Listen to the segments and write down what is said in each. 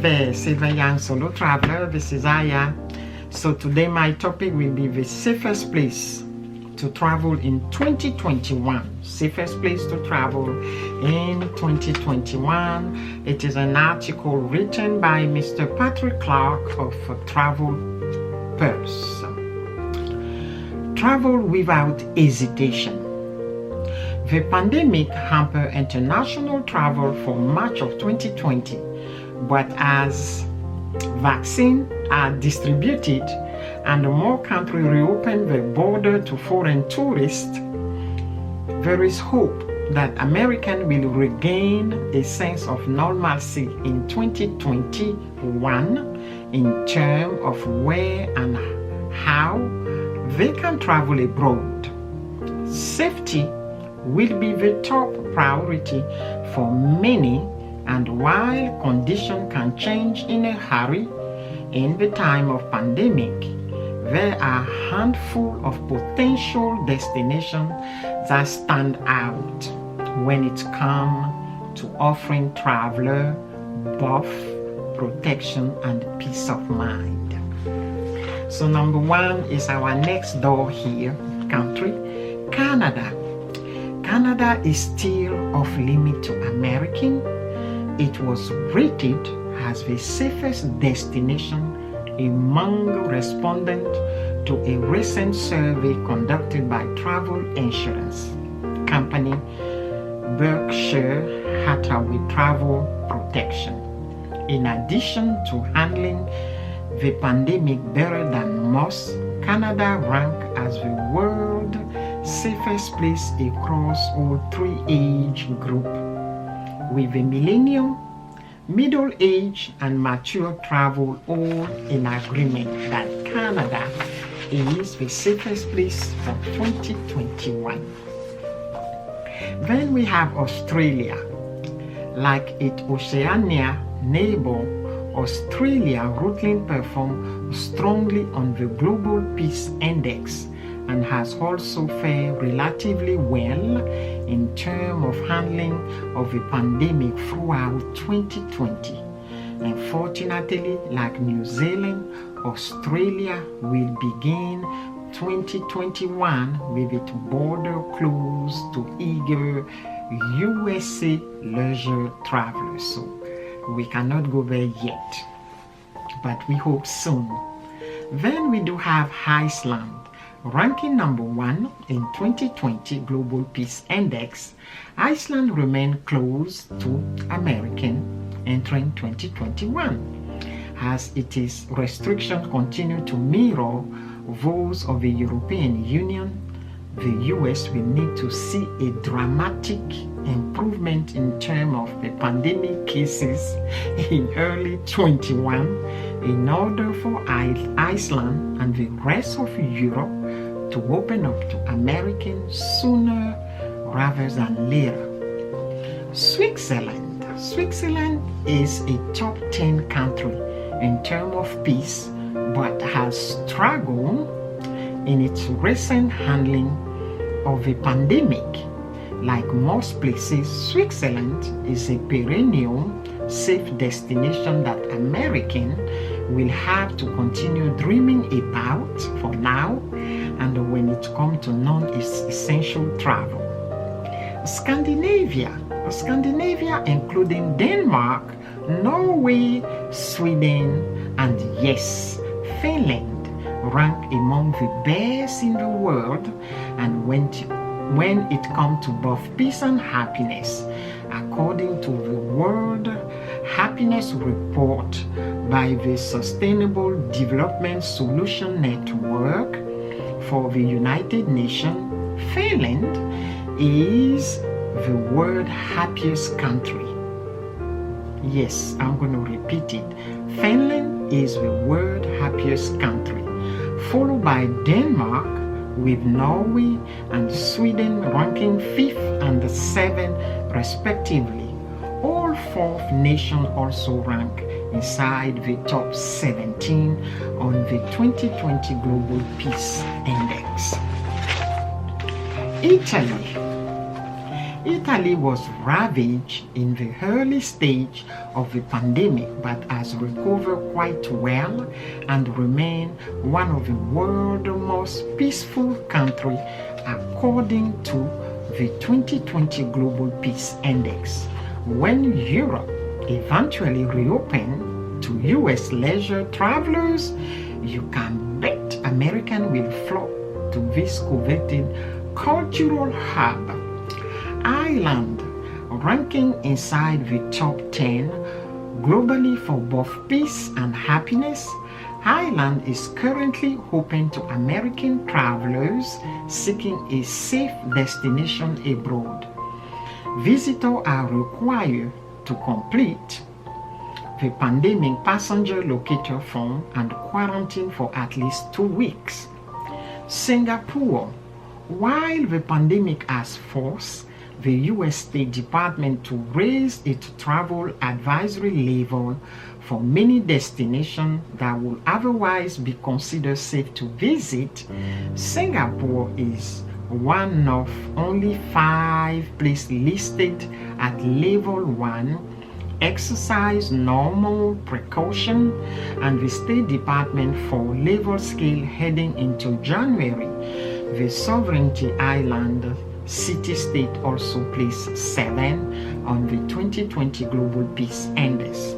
Silver Young Solo Traveler. This is Aya. So today my topic will be the safest place to travel in 2021. Safest place to travel in 2021. It is an article written by Mr. Patrick Clark of Travel Pulse. Travel without hesitation. The pandemic hampered international travel for much of 2020, but as vaccines are distributed and more countries reopen the border to foreign tourists, there is hope that Americans will regain a sense of normalcy in 2021 in terms of where and how they can travel abroad. Safety will be the top priority for many, and while conditions can change in a hurry in the time of pandemic, there are a handful of potential destinations that stand out when it comes to offering travelers both protection and peace of mind. So number one is our next door here country, Canada. Canada is still off limit to American. It was rated as the safest destination among respondents to a recent survey conducted by travel insurance company Berkshire Hathaway Travel Protection. In addition to handling the pandemic better than most, Canada ranked as the world's safest place across all three age groups, with the millennium, middle age, and mature travel all in agreement that Canada is the safest place for 2021. Then we have Australia. Like its Oceania neighbor, Australia routinely performs strongly on the Global Peace Index and has also fared relatively well in terms of handling of the pandemic throughout 2020. Unfortunately, like New Zealand, Australia will begin 2021 with its border closed to eager USA leisure travelers. So we cannot go there yet, but we hope soon. Then we do have Iceland. Ranking number one in 2020 Global Peace Index, Iceland remained close to American entering 2021, as its restrictions continue to mirror those of the European Union. The US will need to see a dramatic improvement in terms of the pandemic cases in early 21 in order for Iceland and the rest of Europe to open up to Americans sooner rather than later. Switzerland. Switzerland is a top 10 country in terms of peace, but has struggled in its recent handling of the pandemic. Like most places, Switzerland is a perennial safe destination that Americans will have to continue dreaming about for now and when it comes to non-essential travel. Scandinavia, including Denmark, Norway, Sweden, and yes, Finland, rank among the best in the world, and when it comes to both peace and happiness, according to the World Happiness Report by the Sustainable Development Solution Network for the United Nations, Finland is the world's happiest country. Yes, I'm going to repeat it. Finland is the world's happiest country, followed by Denmark, with Norway and Sweden ranking 5th and 7th respectively. All 4th nations also rank inside the top 17 on the 2020 Global Peace Index. Italy. Italy was ravaged in the early stage of the pandemic but has recovered quite well and remains one of the world's most peaceful countries according to the 2020 Global Peace Index. When Europe eventually reopened to US leisure travelers, you can bet Americans will flock to this coveted cultural hub. Ireland, ranking inside the top 10 globally for both peace and happiness, Ireland is currently open to American travelers seeking a safe destination abroad. Visitors are required to complete the pandemic passenger locator form and quarantine for at least 2 weeks. Singapore, while the pandemic has forced the U.S. State Department to raise its travel advisory level for many destinations that would otherwise be considered safe to visit, Singapore is one of only 5 places listed at level 1, exercise normal precaution, and the State Department for level scale heading into January. The Sovereignty Island city-state also placed 7 on the 2020 Global Peace Index.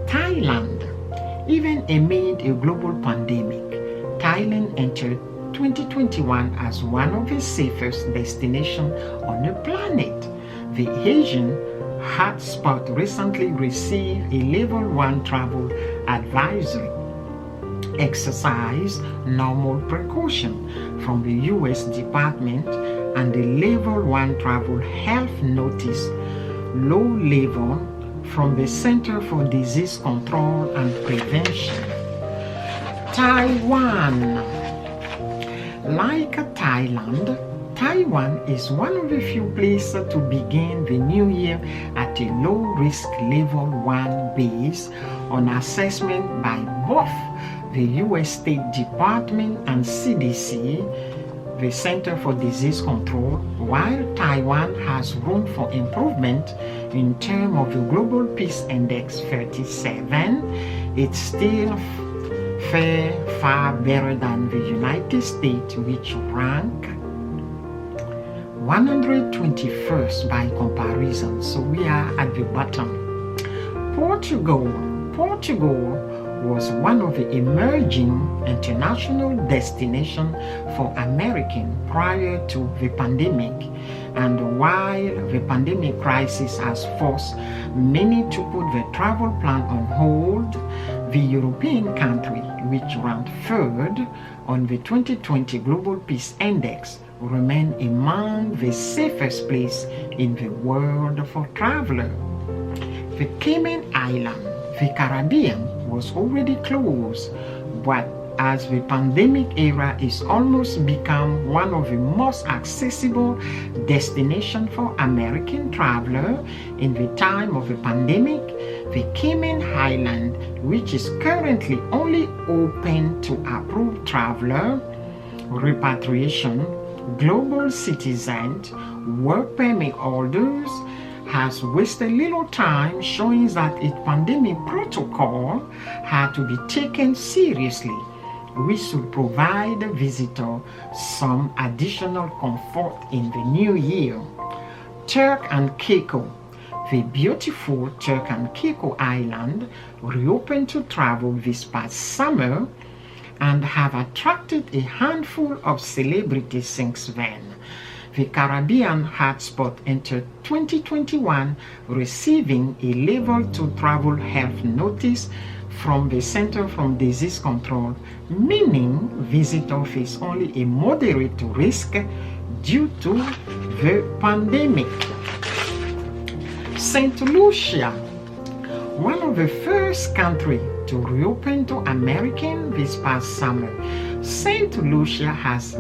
Thailand, even amid a global pandemic, Thailand entered 2021 as one of the safest destinations on the planet. The Asian hotspot recently received a level 1 travel advisory, exercise normal precaution from the U.S. Department, and the level 1 travel health notice, low level, from the Center for Disease Control and Prevention. Taiwan. Like Thailand, Taiwan is one of the few places to begin the new year at a low-risk level 1 base on assessment by both the U.S. State Department and CDC, the Center for Disease Control. While Taiwan has room for improvement in terms of the Global Peace Index 37, it's still far better than the United States, which rank 121st by comparison, so we are at the bottom. Portugal was one of the emerging international destinations for Americans prior to the pandemic, and while the pandemic crisis has forced many to put their travel plan on hold, the European country, which ranked 3rd on the 2020 Global Peace Index, remain among the safest places in the world for travelers. The Cayman Islands, the Caribbean, was already closed, but as the pandemic era is almost become one of the most accessible destinations for American travelers in the time of the pandemic, the Cayman Islands, which is currently only open to approved traveler, repatriation, global citizens, work permit holders, has wasted little time showing that its pandemic protocol had to be taken seriously. We should provide visitors some additional comfort in the new year. Turk and Caicos. The beautiful Turk and Caicos Island reopened to travel this past summer and have attracted a handful of celebrities since then. The Caribbean hotspot entered 2021 receiving a level 2 travel health notice from the Center for Disease Control, meaning visitors face only a moderate risk due to the pandemic. St. Lucia, one of the first countries to reopen to Americans this past summer, St. Lucia has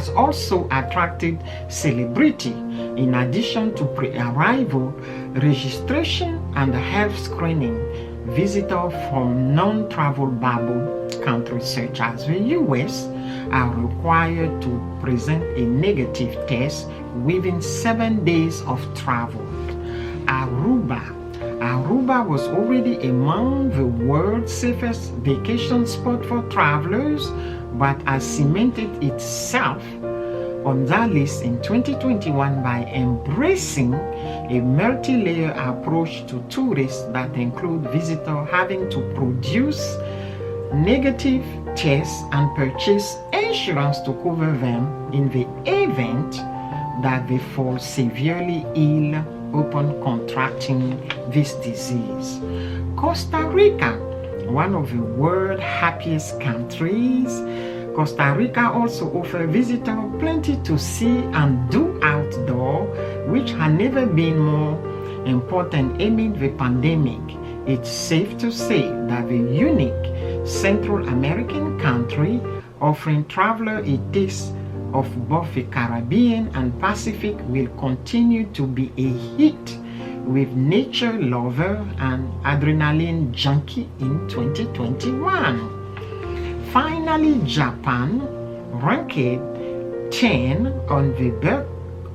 also attracted celebrity in addition to pre-arrival registration and health screening. Visitors from non-travel bubble countries such as the US are required to present a negative test within 7 days of travel. Aruba was already among the world's safest vacation spot for travelers, but has cemented itself on that list in 2021 by embracing a multi-layer approach to tourists that include visitors having to produce negative tests and purchase insurance to cover them in the event that they fall severely ill upon contracting this disease. Costa Rica, one of the world's happiest countries, Costa Rica also offers visitors plenty to see and do outdoor, which had never been more important amid the pandemic. It's safe to say that the unique Central American country offering travelers a taste of both the Caribbean and Pacific will continue to be a hit with nature lover and adrenaline junkie in 2021. Finally, Japan ranked 10 on the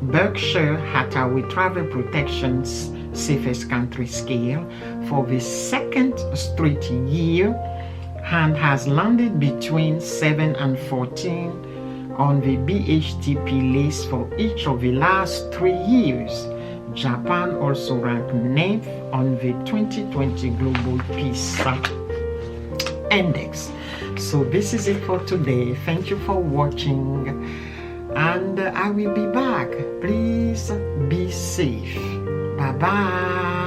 Berkshire Hathaway Travel Protection's safest country scale for the second straight year and has landed between 7 and 14 on the BHTP list for each of the last 3 years. Japan also ranked 9th on the 2020 Global Peace Index. So this is it for today. Thank you for watching, and I will be back. Please be safe. Bye bye.